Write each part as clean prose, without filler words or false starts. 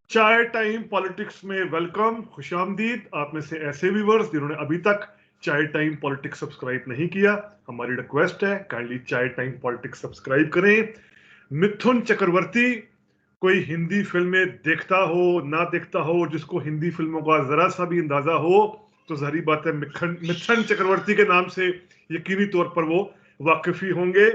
चाय time politics में welcome, खुशामदीद। आप में से ऐसे व्यूअर्स जिन्होंने अभी तक चाय टाइम पॉलिटिक्स सब्सक्राइब नहीं किया, हमारी रिक्वेस्ट है काइंडली चाय टाइम पॉलिटिक्स सब्सक्राइब करें। मिथुन चक्रवर्ती कोई हिंदी फिल्में देखता हो ना देखता हो, जिसको हिंदी फिल्मों का जरा सा भी अंदाजा हो तो जहरी बात है मिथुन चक्रवर्ती के नाम से यकीनी तौर पर वो वाकिफी होंगे।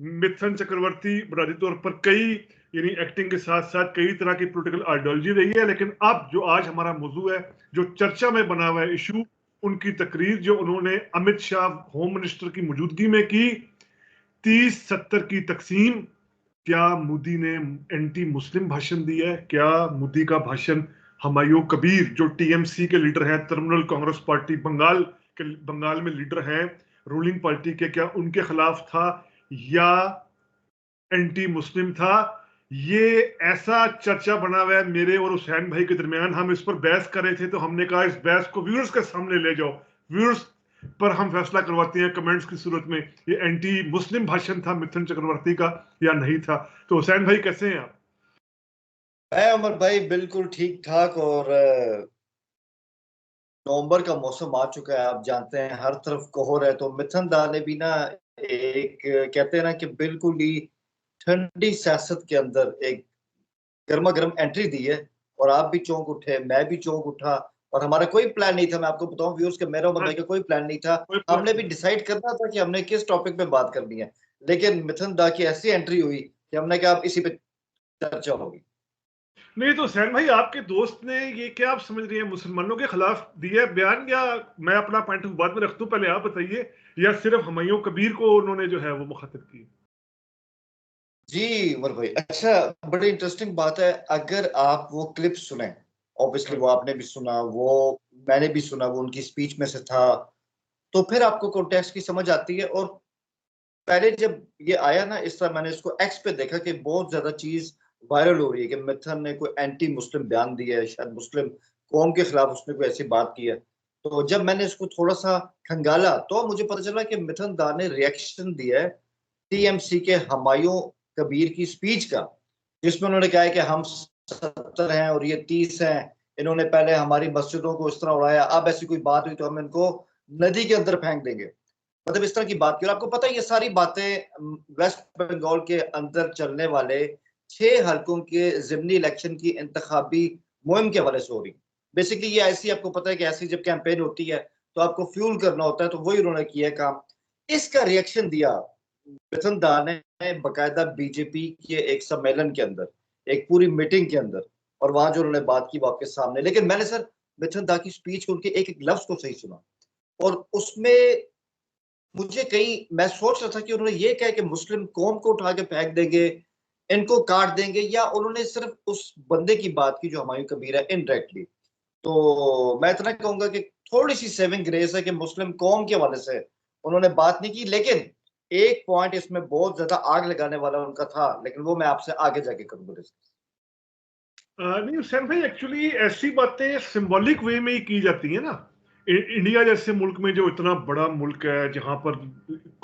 मिथुन चक्रवर्ती बुनियादी तौर पर कई यानी एक्टिंग के साथ साथ कई तरह की पॉलिटिकल आइडियोलॉजी रही है, लेकिन अब जो आज हमारा मौजू है, जो चर्चा में बना हुआ है इशू, उनकी तकरीर जो उन्होंने अमित शाह होम मिनिस्टर की मौजूदगी में की, 30-70 की तकसीम। क्या मोदी ने एंटी मुस्लिम भाषण दिया है? क्या मोदी का भाषण हुमायूं कबीर जो टीएमसी के लीडर हैं, तृणमूल कांग्रेस पार्टी बंगाल में लीडर हैं रूलिंग पार्टी के, क्या उनके खिलाफ था या एंटी मुस्लिम था? ये ऐसा चर्चा बना हुआ है मेरे और हुसैन भाई के दरमियान। हम इस पर बहस कर रहे थे तो हमने कहा इस बहस को व्यूअर्स के सामने ले जाओ, व्यूअर्स पर हम फैसला करवाते हैं कमेंट्स की सूरत में, ये एंटी मुस्लिम भाषण था मिथुन चक्रवर्ती का या नहीं था। तो हुसैन भाई कैसे हैं आप? मैं उमर भाई बिल्कुल ठीक ठाक। और नवंबर का मौसम आ चुका है, आप जानते हैं हर तरफ कोहर है। तो मिथुन दा ने भी ना एक कहते हैं ना कि बिल्कुल ही ठंडी सियासत के अंदर एक गर्मा गर्म एंट्री दी है। और आप भी चौंक उठे, मैं भी चौंक उठा। और हमारा कोई प्लान नहीं था, मैं आपको बताऊं व्यूअर्स के, मेरा उमर भाई का कोई प्लान नहीं था। हमने भी डिसाइड करना था कि हमने किस टॉपिक पे बात करनी है, लेकिन मिथुन दा की ऐसी एंट्री हुई कि हमने कहा अब इसी पे चर्चा होगी। नहीं तो हुसैन भाई, आपके दोस्त ने ये क्या आप समझ रहे हैं मुसलमानों के खिलाफ दिया बयान, या मैं अपना पॉइंट बाद में रख दूं, पहले आप बताइए, या सिर्फ हुमायूं कबीर को उन्होंने जो है वो मुखातिब की? जी उमर भाई, अच्छा, बड़ी इंटरेस्टिंग बात है। अगर आप वो क्लिप सुने, ऑब्वियसली वो आपने भी सुना, वो मैंने भी सुना, वो उनकी स्पीच में से था, तो फिर आपको कॉन्टेक्स्ट की समझ आती है। और पहले जब ये आया ना इस तरह, मैंने इसको एक्स पे देखा कि बहुत ज्यादा चीज वायरल हो रही है कि मिथुन ने कोई एंटी मुस्लिम बयान दिया है, शायद मुस्लिम कौम के खिलाफ उसने कोई ऐसी बात की है। तो जब मैंने इसको थोड़ा सा खंगाला तो मुझे पता चला कि मिथुन दा ने रिएक्शन दिया है टीएमसी के हुमायूं कबीर की स्पीच का, जिसमें उन्होंने कहा है कि हम 70 हैं और ये 30 हैं, इन्होंने पहले हमारी मस्जिदों को इस तरह उड़ाया, अब ऐसी कोई बात हुई तो हम इनको नदी के अंदर फेंक देंगे। मतलब इस तरह की बात की। और आपको पता है ये सारी बातें वेस्ट बंगाल के अंदर चलने वाले 6 हलकों के जिमनी इलेक्शन की इंतखाबी मुहिम के हवाले से हो रही। बेसिकली ये ऐसी, आपको पता है कि ऐसी जब कैंपेन होती है तो आपको फ्यूल करना होता है, तो वही उन्होंने किया है काम। इसका रिएक्शन दिया मिथुन दा ने बकायदा बीजेपी के एक सम्मेलन के अंदर, एक पूरी मीटिंग के अंदर, और वहां जो उन्होंने बात की वो आपके सामने। लेकिन मैंने सर मिथुन दा की स्पीच के उनके एक एक लफ्ज को सही सुना, और उसमें मुझे कहीं, मैं सोच रहा था कि उन्होंने ये कहा कि मुस्लिम कौम को उठा के फेंक देंगे, इनको काट देंगे, या उन्होंने सिर्फ उस बंदे की बात की जो हुमायूं कबीर है इनडायरेक्टली। तो मैं इतना कहूंगा कि थोड़ी सी सेविंग ग्रेस है कि मुस्लिम कौम के हवाले से उन्होंने बात नहीं की। लेकिन एक पॉइंट इसमें बहुत ज्यादा आग लगाने वाला उनका था, लेकिन वो मैं आपसे आगे जाके करूंगा डिस्कस। नहीं हुसैन भाई, एक्चुअली ऐसी बातें सिंबॉलिक वे में ही की जाती है ना। इंडिया जैसे मुल्क में, जो इतना बड़ा मुल्क है, जहां पर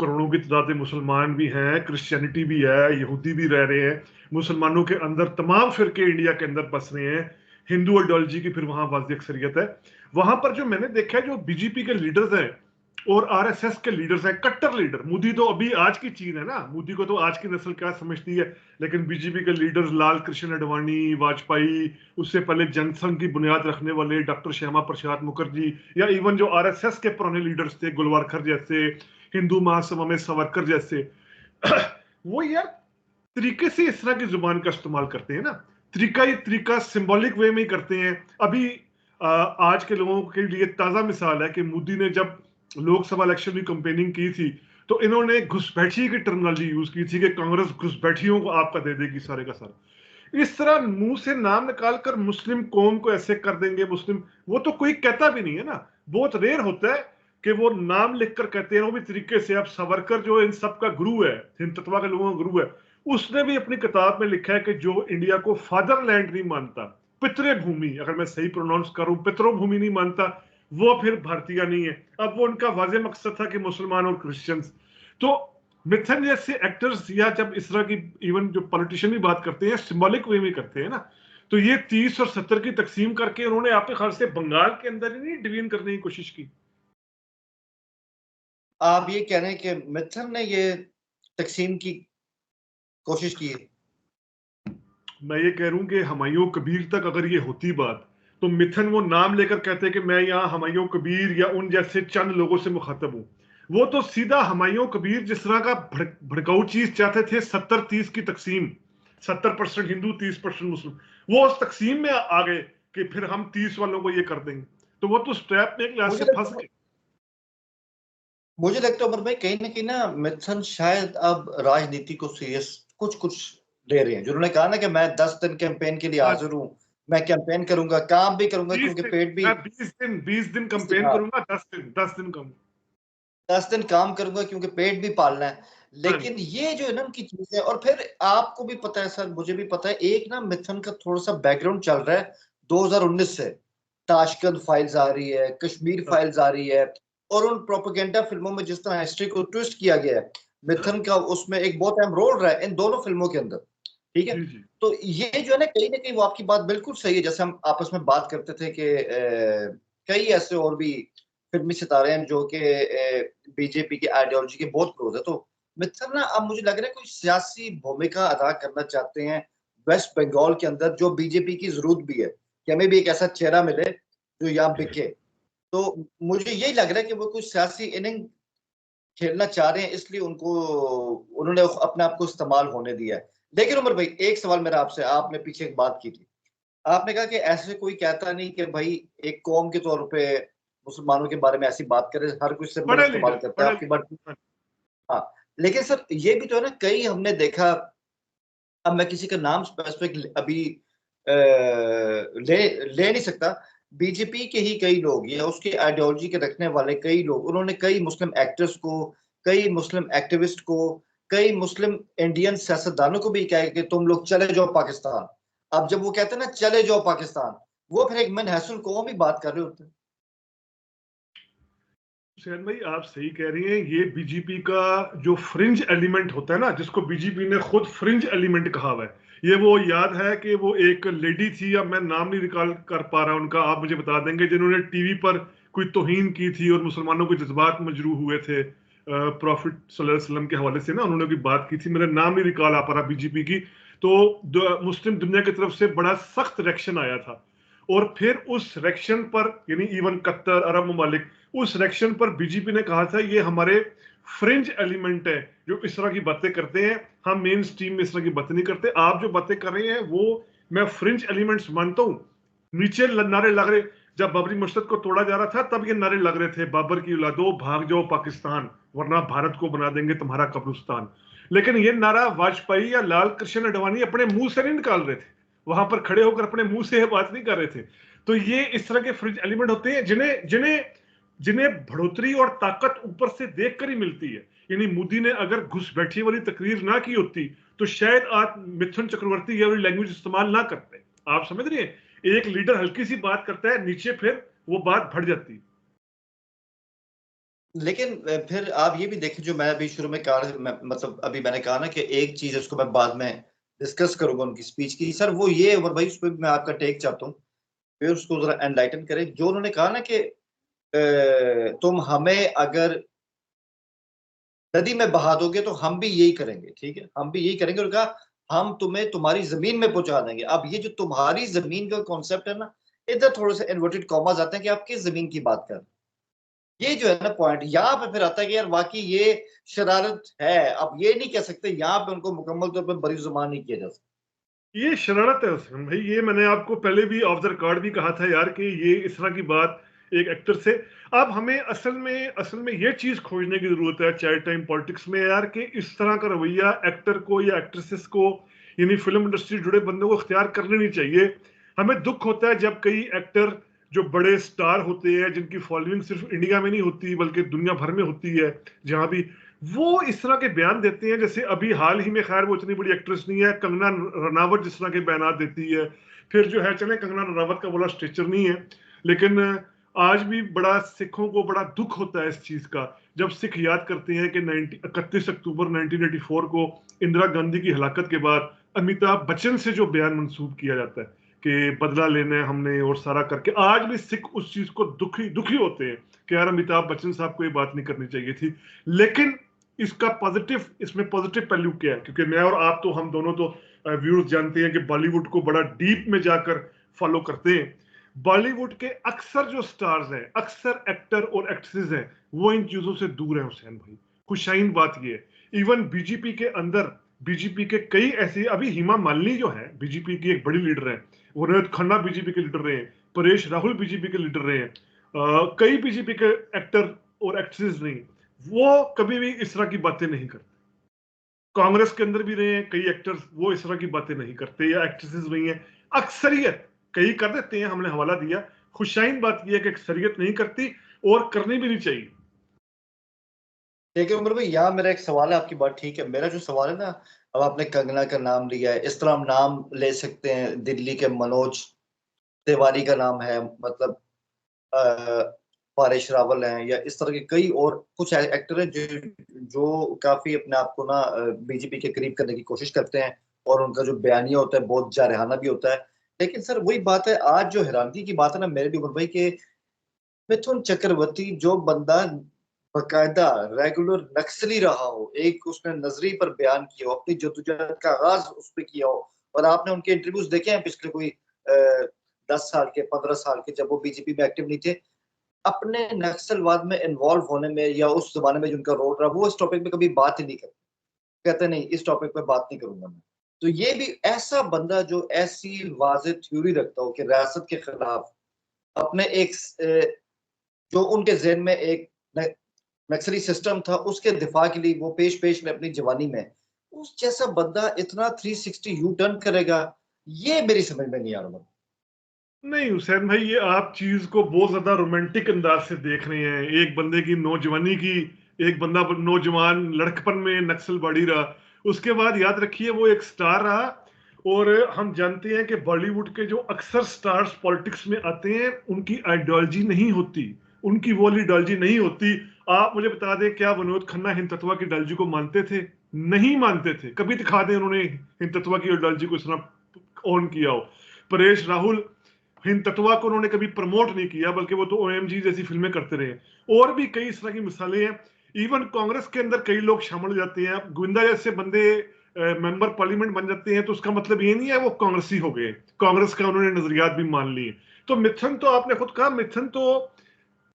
करोड़ों की तादाद में मुसलमान भी हैं, क्रिश्चियनिटी भी है, यहूदी भी रह रहे हैं, मुसलमानों के अंदर तमाम फिरके इंडिया के अंदर बस रहे हैं, हिंदू आइडियोलॉजी की फिर वहां वाज़ेह अक्सरियत है। वहां पर जो मैंने देखा है, जो बीजेपी के लीडर्स हैं और आरएसएस के लीडर्स हैं, कट्टर लीडर, मोदी तो अभी आज की चीज है ना, मोदी को तो आज की नस्ल क्या समझती है, लेकिन बीजेपी के लीडर्स लाल कृष्ण आडवाणी, वाजपेयी, उससे पहले जनसंघ की बुनियाद रखने वाले डॉक्टर श्यामा प्रसाद मुखर्जी, या इवन जो आरएसएस के पुराने लीडर्स थे, गुलवारकर जैसे, हिंदू महासभा में सावरकर जैसे, वो यार तरीके से इस तरह की जुबान का इस्तेमाल करते हैं ना, तरीका सिंबॉलिक वे में ही करते हैं। अभी आज के लोगों के लिए ताजा मिसाल है कि मोदी ने जब लोकसभा इलेक्शन की कंपेनिंग की थी, तो इन्होंने घुसपैठी की टर्मिनोलॉजी यूज की थी कि कांग्रेस घुसपैठियों को आपका दे देगी सारे का सारा। इस तरह मुंह से नाम निकालकर मुस्लिम कौम को ऐसे कर देंगे मुस्लिम, वो तो कोई कहता भी नहीं है ना। बहुत रेयर होता है कि वो नाम लिखकर कहते हैं, वो भी तरीके से। अब सावरकर जो इन सब का गुरु है, हिंदुत्व के लोगों का गुरु है, उसने भी अपनी किताब में लिखा है कि जो इंडिया को फादरलैंड नहीं मानता, पितृभूमि, अगर मैं सही प्रोनाउंस करूं, पितृभूमि नहीं मानता, वो फिर भारतीय नहीं है। अब वो उनका वाजे मकसद था कि मुसलमान और क्रिश्चियंस, तो मिथुन जैसे एक्टर्स या जब इस तरह की इवन जो पॉलिटिशियन भी बात करते हैं सिंबॉलिक वे में करते हैं ना, तो ये 30 और 70 की तकसीम करके उन्होंने आपके ख्याल से बंगाल के अंदर ही नहीं डिवीजन करने की कोशिश की? आप ये कह रहे हैं कि मिथुन ने ये तकसीम की कोशिश की है? मैं ये कह रहा हूं कि हुमायूं कबीर तक अगर ये होती बात, तो मिथुन वो नाम लेकर कहते कि मैं यहाँ हुमायूं कबीर या उन जैसे चंद लोगों से मुखातब हूं। वो तो सीधा हुमायूं कबीर जिस तरह का भड़काऊ चीज चाहते थे, 70-30 की तकसीम, 70% हिंदू 30% मुस्लिम, वो उस तकसीम में आ गए कि फिर हम 30 वालों को ये कर देंगे। तो वो तो स्ट्रैप में एक लिहाज मुझे से फंस लगता गए। मुझे लगता है उमर भाई कहीं ना मिथुन शायद अब राजनीति को सीरियस कुछ कुछ ले रहे हैं। जिन्होंने कहा ना कि मैं 10 दिन कैंपेन के लिए आज हाजिर हूं, मैं कैंपेन करूंगा, काम भी करूंगा 20 क्योंकि दिन, पेट भी मैं 20 दिन कंपेन हाँ, करूंगा, 10 दिन कम। 10 दिन काम करूंगा क्योंकि पेट भी पालना है। हाँ लेकिन ये जो है ना उनकी चीज है, और फिर आपको भी पता है सर, मुझे भी पता है, एक ना मिथुन का थोड़ा सा बैकग्राउंड चल रहा है 2019 से। ताशकंद फाइल्स आ रही है, कश्मीर हाँ, फाइल्स आ रही है, और उन प्रोपेगेंडा फिल्मों में जिस तरह हिस्ट्री को ट्विस्ट किया गया है, मिथुन का उसमें एक बहुत अहम रोल रहा है इन दोनों फिल्मों के अंदर। ठीक है। जी जी तो ये जो है ना कहीं वो आपकी बात बिल्कुल सही है। जैसे हम आपस में बात करते थे कि कई ऐसे और भी फिल्मी सितारे हैं जो कि बीजेपी की आइडियोलॉजी के बहुत क्लोज है। तो मिथुन ना अब मुझे लग रहा है कोई सियासी भूमिका अदा करना चाहते हैं वेस्ट बंगाल के अंदर, जो बीजेपी की जरूरत भी है कि हमें भी एक ऐसा चेहरा मिले जो यहाँ बिके। तो मुझे यही लग रहा है कि वो कोई सियासी इनिंग खेलना चाह रहे हैं, इसलिए उनको उन्होंने अपने आप को इस्तेमाल होने दिया है। लेकिन उमर भाई एक सवाल मेरा आपसे, आपने पीछे एक बात की थी, आपने कहा कि ऐसे कोई कहता नहीं कि भाई एक कौम के तौर पे मुसलमानों के बारे में ऐसी बात करे, हर कोई सिंबल इस्तेमाल करता है बड़े आपकी बात। लीडर। हाँ, लेकिन सर ये भी तो है ना, कई हमने देखा, अब मैं किसी का नाम स्पेसिफिक अभी ले नहीं सकता, बीजेपी के ही कई लोग या उसके आइडियोलॉजी के रखने वाले कई लोग, उन्होंने कई मुस्लिम एक्टर्स को, कई मुस्लिम एक्टिविस्ट को, कई मुस्लिम इंडियन सियासतदानों को भी कहा कि तुम लोग चले जाओ पाकिस्तान। अब जब वो कहते हैं ना चले जाओ पाकिस्तान, वो फिर एक मनहसूल कौम ही बात कर रहे होते हैं। हुसैन भाई आप सही कह रही हैं, ये बीजेपी का जो फ्रिंज एलिमेंट होता है ना, जिसको बीजेपी ने खुद फ्रिंज एलिमेंट कहा हुआ है, ये वो याद है कि वो एक लेडी थी, अब मैं नाम नहीं रिकॉल कर पा रहा उनका, आप मुझे बता देंगे, जिन्होंने टीवी पर कोई तौहीन की थी और मुसलमानों के जज्बात मजरूह हुए थे प्रॉफिट सल्लल्लाहु अलैहि वसल्लम के हवाले से ना, उन्होंने कोई बात की थी, मेरा नाम नहीं रिकॉल आ पा रहा बीजेपी की। तो मुस्लिम दुनिया की तरफ से बड़ा सख्त रिएक्शन आया था, और फिर उस रिएक्शन पर यानी इवन कतर अरब ममालिक, उस रिएक्शन पर बीजेपी ने कहा था ये हमारे फ्रिंज एलिमेंट है जो इस तरह की बातें करते हैं, हम मेन स्ट्रीम में इस तरह की बातें नहीं करते, आप जो बातें कर रहे हैं वो मैं फ्रिंज एलिमेंट्स मानता हूं। नीचे नारे लग रहे, जब बाबरी मस्जिद को तोड़ा जा रहा था तब ये नारे लग रहे थे, बाबर की औलादो भाग जाओ पाकिस्तान वरना भारत को बना देंगे तुम्हारा कब्रिस्तान। लेकिन ये नारा वाजपेयी या लाल कृष्ण अडवाणी अपने मुंह से नहीं निकाल रहे थे, वहां पर खड़े होकर अपने मुंह से बात नहीं कर रहे थे। तो ये इस तरह के फ्रिंज एलिमेंट होते हैं जिन्हें जिन्हें जिन्हें बढ़ोतरी और ताकत ऊपर से देखकर ही मिलती है। यानी मोदी ने अगर घुसपैठी वाली तकरीर ना की होती तो शायद आज मिथुन चक्रवर्ती ये वाली लैंग्वेज इस्तेमाल ना करते। आप समझ रहे हैं, एक लीडर हल्की सी बात करता है, नीचे फिर वो बात बढ़ जाती है। लेकिन फिर आप ये भी देखें, जो मैं अभी शुरू में कहा, मतलब अभी मैंने कहा ना कि एक चीज उसको मैं बाद में डिस्कस करूंगा उनकी स्पीच की, सर वो ये उमर भाई, उस पर मैं आपका टेक चाहता हूँ, फिर उसको जरा एनलाइटन करें। जो उन्होंने कहा ना कि तुम हमें अगर नदी में बहा दोगे तो हम भी यही करेंगे, ठीक है, हम भी यही करेंगे, और कहा हम तुम्हें तुम्हारी जमीन में पहुंचा देंगे। अब ये जो तुम्हारी जमीन का कॉन्सेप्ट है ना, इधर थोड़े से इन्वर्टेड कॉमास आते हैं कि आप किस जमीन की बात कर रहे हैं। ये जो है ना पॉइंट, यहाँ पे फिर आता है कि यार वाकई ये शरारत है। अब ये नहीं कह सकते यहाँ पे उनको मुकम्मल तौर पर बरी जुबान नहीं किया जा सकता। ये शरारत है उसमें भाई, ये मैंने आपको पहले भी ऑफ द रिकॉर्ड भी कहा था यार कि ये इस तरह की बात एक एक्टर से, अब हमें असल में ये चीज खोजने की जरूरत है चाइल्ड टाइम पॉलिटिक्स में यार, कि इस तरह का रवैया एक्टर को या एक्ट्रेसेस को यानी फिल्म इंडस्ट्री से जुड़े बंदों को इख्तियार करने नहीं चाहिए। हमें दुख होता है जब कई एक्टर जो बड़े स्टार होते हैं, जिनकी फॉलोइंग सिर्फ इंडिया में नहीं होती बल्कि दुनिया भर में होती है, जहां भी वो इस तरह के बयान देते हैं, जैसे अभी हाल ही में, खैर वो इतनी बड़ी एक्ट्रेस नहीं है, कंगना रनावत जिस तरह के बयान देती है, फिर जो है चले कंगना रनावत का बोला स्ट्रेचर नहीं है, लेकिन आज भी बड़ा सिखों को बड़ा दुख होता है इस चीज का जब सिख याद करते हैं कि 31 अक्टूबर 1984 को इंदिरा गांधी की हलाकत के बाद अमिताभ बच्चन से जो बयान मंसूब किया जाता है कि बदला लेना है हमने और सारा करके, आज भी सिख उस चीज को दुखी होते हैं कि यार अमिताभ बच्चन साहब को ये बात नहीं करनी चाहिए थी। लेकिन इसमें पॉजिटिव पहलू क्या है, क्योंकि मैं और आप तो, हम दोनों तो व्यूअर्स जानते हैं कि बॉलीवुड को बड़ा डीप में जाकर फॉलो करते हैं। बॉलीवुड के अक्सर जो स्टार्स हैं, अक्सर एक्टर और एक्ट्रेसेस हैं, वो इन चीजों से दूर है हुसैन भाई। खुशाइन बात ये है, इवन बीजेपी के अंदर, बीजेपी के कई ऐसे, अभी हेमा मालिनी जो है बीजेपी की एक बड़ी लीडर है, विनोद खन्ना बीजेपी के लीडर रहे हैं, परेश राहुल बीजेपी के लीडर रहे हैं, कई बीजेपी के एक्टर और एक्ट्रेसेस नहीं, वो कभी भी इस तरह की बातें नहीं करते। कांग्रेस के अंदर भी रहे हैं कई एक्टर्स, वो इस तरह की बातें नहीं करते, या एक्ट्रेसेस रही हैं। अक्सरियत कई कर देते हैं, हमने हवाला दिया। खुशाइन बात यह है कि अक्सरियत नहीं करती और करनी भी नहीं चाहिए। देखिए उमर भाई, यहाँ मेरा एक सवाल है, आपकी बात ठीक है। मेरा जो सवाल है ना, अब आपने कंगना का नाम लिया है, इस तरह हम नाम ले सकते हैं, दिल्ली के मनोज तिवारी का नाम है, मतलब पारेश रावल हैं, या इस तरह के कई और कुछ एक्टर हैं जो काफी अपने आप को ना बीजेपी के करीब करने की कोशिश करते हैं, और उनका जो बयानिया होता है बहुत जारहाना भी होता है। लेकिन सर वही बात है, आज जो हैरानगी की बात है ना मेरे भी उमर भाई, के मिथुन चक्रवर्ती जो बंदा बकायदा रेगुलर नक्सली रहा हो, एक उसने नजरी पर बयान किया हो, अपनी जद्दोजहद का आगाज उस पर किया हो, और आपने उनके इंटरव्यूज देखे हैं पिछले कोई 10 साल के, 15 साल के, जब वो बीजेपी में एक्टिव नहीं थे, अपने नक्सलवाद में इन्वॉल्व होने में या उस जमाने में जिनका रोल रहा, वो इस टॉपिक में कभी बात ही नहीं करते, कहते नहीं इस टॉपिक पे बात नहीं करूंगा मैं। तो ये भी ऐसा बंदा जो ऐसी वाज़ेह थ्योरी रखता हो कि रियासत के खिलाफ अपने एक जो उनके ज़हन में एक नक्सली सिस्टम था, उसके दिफा के लिए वो पेश में अपनी जवानी में उस जैसा बंदा इतना 360 यू टर्न करेगा, ये मेरी समझ में नहीं आ रहा। नहीं हुसैन भाई, ये आप चीज को बहुत ज्यादा रोमांटिक अंदाज से देख रहे हैं। एक बंदे की नौजवानी की, एक बंदा नौजवान लड़कपन में नक्सल बाड़ी रहा, उसके बाद याद रखिए वो एक स्टार रहा। और हम जानते हैं कि बॉलीवुड के जो अक्सर स्टार्स पॉलिटिक्स में आते हैं, उनकी आइडियोलॉजी नहीं होती, उनकी वो आइडियोलॉजी नहीं होती। आप मुझे बता दें, क्या विनोद खन्ना हिंदुत्व की आइडियोलॉजी को मानते थे? नहीं मानते थे। कभी दिखा दें उन्होंने हिंदुत्व की आइडियोलॉजी को इस तरह ऑन किया हो। परेश राहुल हिंदुत्व को उन्होंने कभी प्रमोट नहीं किया, बल्कि वो तो ओएमजी जैसी फिल्में करते रहे। और भी कई इस तरह की मिसालें हैं। इवन कांग्रेस के अंदर कई लोग शामिल हो जाते हैं, गोविंदा जैसे बंदे मेंबर पार्लियामेंट बन जाते हैं, तो उसका मतलब ये नहीं है वो कांग्रेसी हो गए, कांग्रेस का उन्होंने नजरियात भी मान लिए। तो मिथुन तो आपने खुद कहा, मिथुन तो,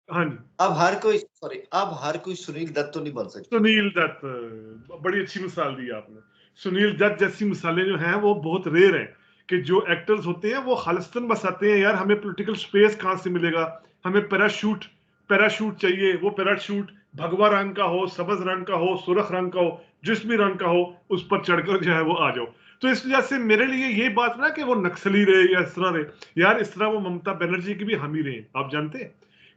हाँ जी, अब हर कोई सुनील दत्त तो नहीं बन सकता। सुनील दत्त, बड़ी अच्छी मिसाल दी आपने। सुनील दत्त जैसी मिसालें जो हैं वो बहुत रेयर हैं, कि जो एक्टर्स होते हैं वो खालिस्तान बस आते हैं, यार हमें पॉलिटिकल स्पेस कहां से मिलेगा, हमें पैराशूट चाहिए, वो पैराशूट भगवा रंग का हो, सब्ज रंग का हो, सुरख रंग का हो, जिस भी रंग का हो, उस पर चढ़कर जो है वो आ जाओ। तो इस वजह से मेरे लिए ये बात ना कि वो नक्सली रहे या इस तरह रहे, यार इस तरह वो ममता बनर्जी की भी हामी रहे। आप जानते हैं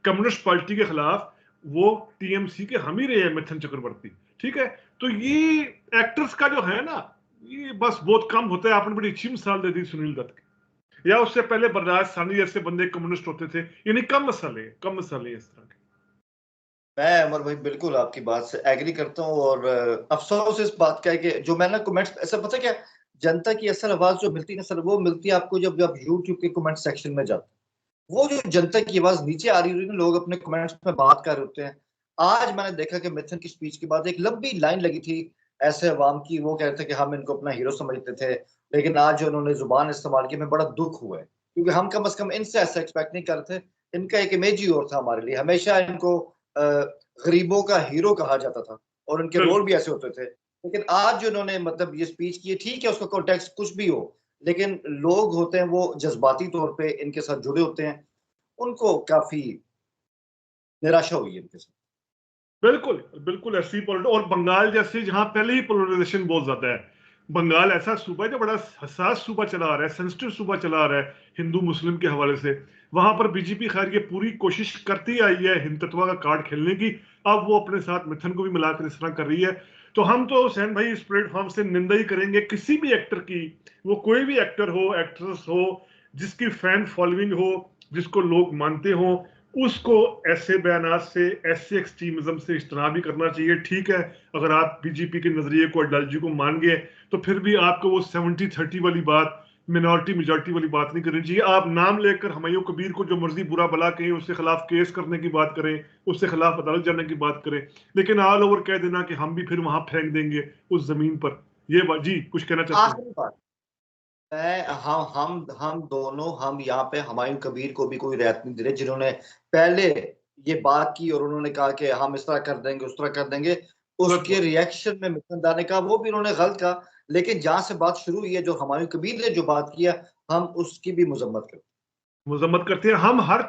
कम्युनिस्ट पार्टी के खिलाफ वो टीएमसी के हम ही रहे हैं, मिथुन चक्रवर्ती, ठीक है। तो ये एक्टर्स का जो है ना, ये बस बहुत कम होता है। आपने बड़ी अच्छी मिसाल दे दी सुनील दत्त की, या उससे पहले बलराज साहनी जैसे बंदे कम्युनिस्ट होते थे। यानी कम मसाले इस तरह के। मैं अमर भाई बिल्कुल आपकी बात से एग्री करता हूँ, और अफसोस इस बात का है कि जो मैं ना कमेंट्स, ऐसा पता क्या, जनता की असल आवाज जो मिलती है ना सर, वो मिलती है आपको जब जब यूट्यूब के कमेंट सेक्शन में जाते हैं। वो जो जनता की आवाज नीचे आ रही होती है ना, लोग अपने कमेंट्स में बात कर रहे होते हैं। आज मैंने देखा कि मिथुन की स्पीच के बाद एक लंबी लाइन लगी थी ऐसे अवाम की, वो कह रहे थे कि हम इनको अपना हीरो समझते थे, लेकिन आज जो उन्होंने जुबान इस्तेमाल की, में बड़ा दुख हुआ है, क्योंकि हम कम से कम इनसे ऐसा एक्सपेक्ट नहीं करते। इनका एक इमेज ही और था हमारे लिए, हमेशा इनको गरीबों का हीरो कहा जाता था, और उनके रोल भी ऐसे होते थे। लेकिन आज जो उन्होंने मतलब ये स्पीच की है, ठीक है उसका कॉन्टेक्स्ट कुछ भी हो, लेकिन लोग होते हैं वो जज्बाती तौर पे इनके साथ जुड़े होते हैं, उनको काफी निराशा हुई है इनके साथ। बिल्कुल बिल्कुल ऐसी और बंगाल जैसे जहां पहले ही पोलराइजेशन बहुत ज्यादा है। बंगाल ऐसा सूबा है जो बड़ा हसास सूबा चला आ रहा है, सेंसिटिव सूबा चला आ रहा है हिंदू मुस्लिम के हवाले से। वहां पर बीजेपी खैर ये पूरी कोशिश करती आई है हिंदुत्व का कार्ड खेलने की। अब वो अपने साथ मिथुन को भी मिलाकर इस तरह कर रही है। तो हम तो हुसैन भाई इस प्लेटफॉर्म से निंदा ही करेंगे किसी भी एक्टर की, वो कोई भी एक्टर हो, एक्ट्रेस हो, जिसकी फैन फॉलोइंग हो, जिसको लोग मानते हो, उसको ऐसे बयानात से, ऐसे एक्सट्रीमिज्म से इज्तनाब भी करना चाहिए। ठीक है, अगर आप बीजेपी के नजरिए को, आइडियोलॉजी को मान गए तो फिर भी आपको वो 70-30 वाली बात, मिनॉरिटी मेजॉरिटी वाली बात नहीं करनी चाहिए। आप नाम लेकर हुमायूं कबीर को जो मर्जी बुरा भला कहें, उसके खिलाफ केस करने की बात करें, उसके खिलाफ अदालत जाने की बात करें, लेकिन ऑल ओवर कह देना कि हम भी फिर वहां फेंक देंगे उस जमीन पर, ये बात जी कुछ कहना चाहते हैं? आखिरी बात, मैं हम दोनों, हम यहाँ पे हुमायूं कबीर को भी कोई रियायत नहीं दे रहे, जिन्होंने पहले ये बात की और उन्होंने कहा कि हम इस तरह कर देंगे, उस तरह कर देंगे, उसके रिएक्शन में मिशन दाने का वो भी उन्होंने गलत कहा। लेकिन जहां से बात शुरू हुई है, जो हुमायूं कबीर ने जो बात किया, हम उसकी भी मजम्मत करते मजम्मत करते हैं। हम हर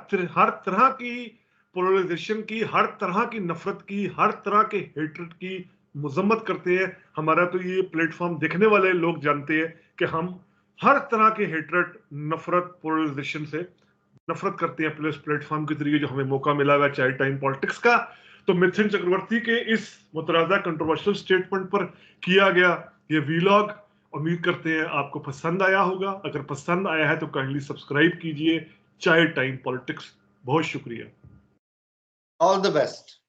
तरह की पोलराइजेशन की, हर तरह की नफरत की, हर तरह के हेट्रेड की मजम्मत करते हैं। हमारा तो ये प्लेटफॉर्म देखने वाले लोग जानते हैं कि हम हर तरह के हेट्रेड, नफरत, पोलराइजेशन से नफरत करते हैं प्लस प्लेटफॉर्म के जरिए जो हमें मौका मिला हुआ है चाइल्ड टाइम पॉलिटिक्स का। तो मिथुन चक्रवर्ती के इस मुतराजा कंट्रोवर्शियल स्टेटमेंट पर किया गया ये वीलॉग, उम्मीद करते हैं आपको पसंद आया होगा। अगर पसंद आया है तो काइंडली सब्सक्राइब कीजिए चाइल्ड टाइम पॉलिटिक्स। बहुत शुक्रिया। All the best.